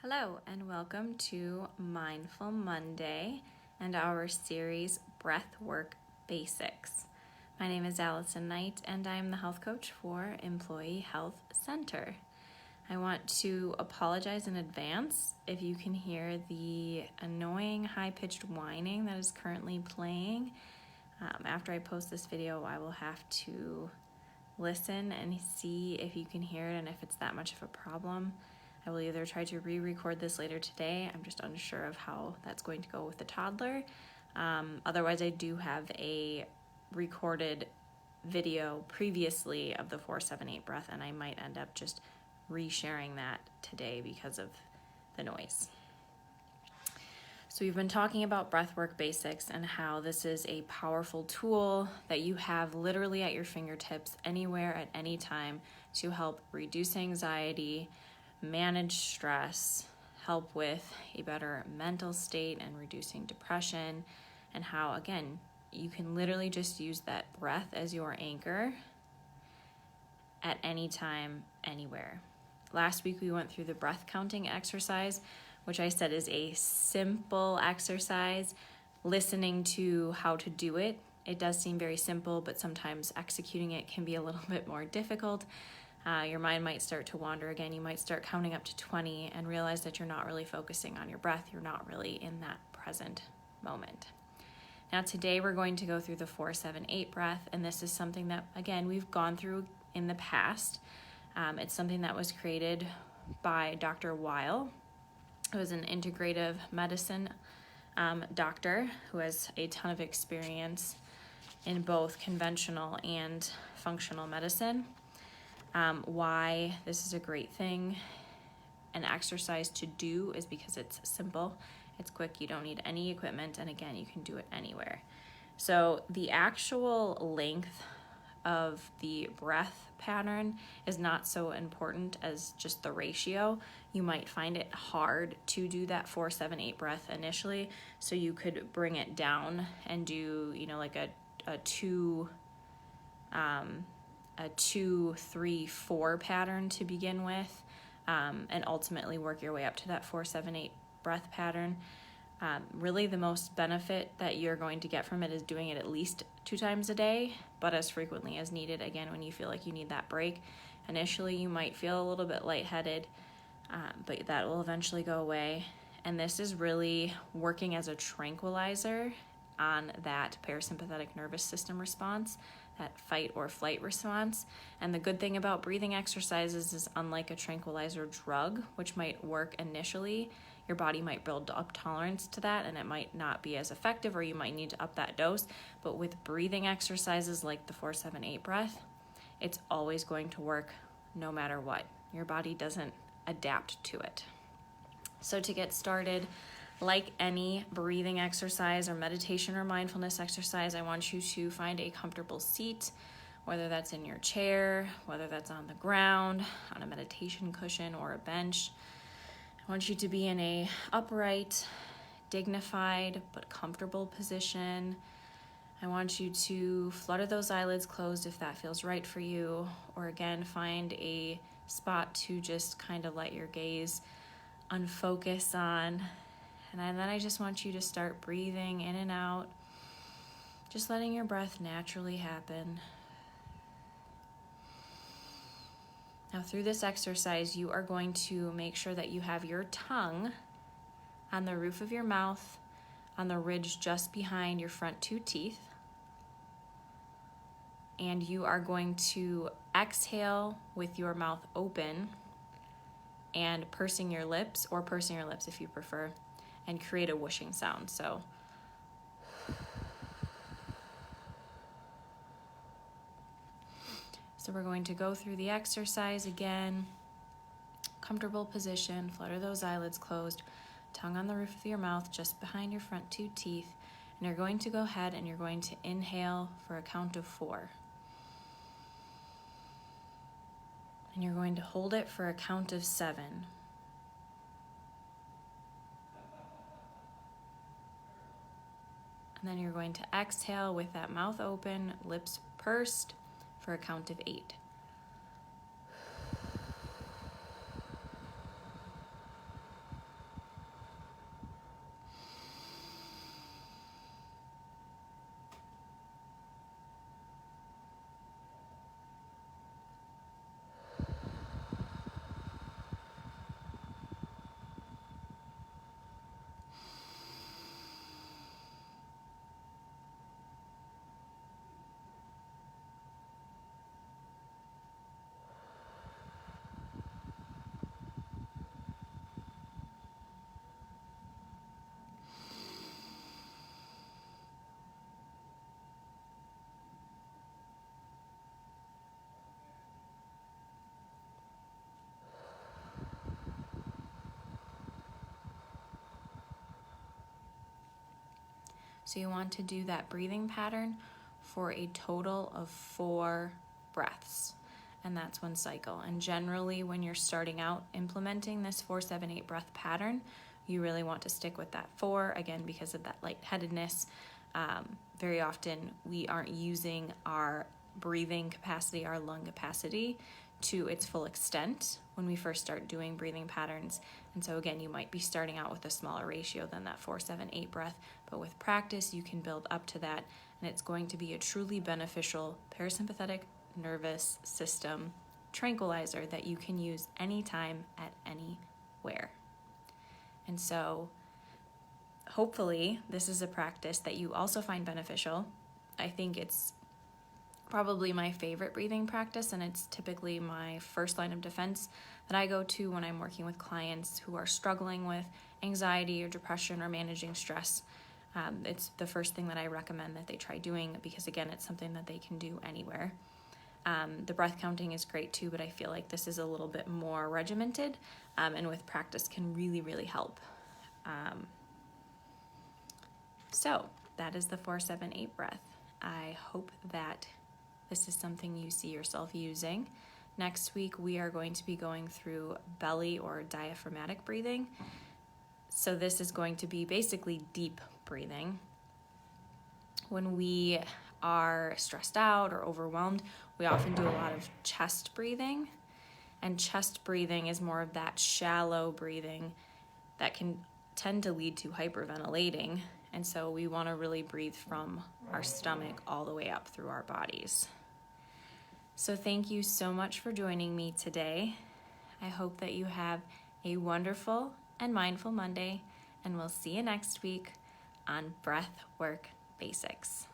Hello and welcome to Mindful Monday and our series Breathwork Basics. My name is Allison Knight and I am the health coach for Employee Health Center. I want to apologize in advance if you can hear the annoying high-pitched whining that is currently playing. After I post this video, I will have to listen and see if you can hear it and if it's that much of a problem. I will either try to re-record this later today. I'm just unsure of how that's going to go with the toddler. Otherwise, I do have a recorded video previously of the 4-7-8 breath, and I might end up just re-sharing that today because of the noise. So we've been talking about breathwork basics and how this is a powerful tool that you have literally at your fingertips anywhere at any time to help reduce anxiety, manage stress, help with a better mental state and reducing depression, and how, again, you can literally just use that breath as your anchor at any time, anywhere. Last week we went through the breath counting exercise, which I said is a simple exercise. Listening to how to do it, it does seem very simple, but sometimes executing it can be a little bit more difficult. Your mind might start to wander again. You might start counting up to 20 and realize that you're not really focusing on your breath. You're not really in that present moment. Now today we're going to go through the 4-7-8 breath, and this is something that, again, we've gone through in the past. It's something that was created by Dr. Weil, who is an integrative medicine doctor who has a ton of experience in both conventional and functional medicine. Why this is a great thing, an exercise to do, is because it's simple, it's quick, you don't need any equipment, and again, you can do it anywhere. So the actual length of the breath pattern is not so important as just the ratio. You might find it hard to do that 4-7-8 breath initially, so you could bring it down and do, like a 2-3-4 pattern to begin with, and ultimately work your way up to that 4-7-8 breath pattern. Really the most benefit that you're going to get from it is doing it at least 2 times a day, but as frequently as needed, again, when you feel like you need that break. Initially, you might feel a little bit lightheaded, but that will eventually go away. And this is really working as a tranquilizer on that parasympathetic nervous system response, that fight or flight response. And the good thing about breathing exercises is, unlike a tranquilizer drug, which might work initially, your body might build up tolerance to that and it might not be as effective, or you might need to up that dose. But with breathing exercises like the 4-7-8 breath, it's always going to work no matter what. Your body doesn't adapt to it. So to get started, like any breathing exercise or meditation or mindfulness exercise, I want you to find a comfortable seat, whether that's in your chair, whether that's on the ground, on a meditation cushion or a bench. I want you to be in a upright, dignified, but comfortable position. I want you to flutter those eyelids closed if that feels right for you, or again, find a spot to just kind of let your gaze unfocus on. And then I just want you to start breathing in and out, just letting your breath naturally happen. Now through this exercise, you are going to make sure that you have your tongue on the roof of your mouth, on the ridge just behind your front 2 teeth. And you are going to exhale with your mouth open and pursing your lips, or pursing your lips if you prefer, and create a whooshing sound. So we're going to go through the exercise again. Comfortable position, flutter those eyelids closed, tongue on the roof of your mouth just behind your front 2 teeth. And you're going to go ahead and you're going to inhale for a count of 4. And you're going to hold it for a count of 7. And then you're going to exhale with that mouth open, lips pursed, for a count of 8. So you want to do that breathing pattern for a total of 4 breaths. And that's one cycle. And generally, when you're starting out implementing this 4-7-8 breath pattern, you really want to stick with that 4, again, because of that lightheadedness. Very often, we aren't using our breathing capacity, our lung capacity, to its full extent when we first start doing breathing patterns. And so again, you might be starting out with a smaller ratio than that 4-7-8 breath, but with practice, you can build up to that, and it's going to be a truly beneficial parasympathetic nervous system tranquilizer that you can use anytime at anywhere. And so hopefully this is a practice that you also find beneficial. I think it's probably my favorite breathing practice, and it's typically my first line of defense that I go to when I'm working with clients who are struggling with anxiety or depression or managing stress. It's the first thing that I recommend that they try doing, because again, it's something that they can do anywhere. The breath counting is great too, but I feel like this is a little bit more regimented, and with practice can really, really help. So that is the 4-7-8 breath. I hope that this is something you see yourself using. Next week, we are going to be going through belly or diaphragmatic breathing. So this is going to be basically deep breathing. When we are stressed out or overwhelmed, we often do a lot of chest breathing. And chest breathing is more of that shallow breathing that can tend to lead to hyperventilating. And so we want to really breathe from our stomach all the way up through our bodies. So thank you so much for joining me today. I hope that you have a wonderful and mindful Monday, and we'll see you next week on Breath Work Basics.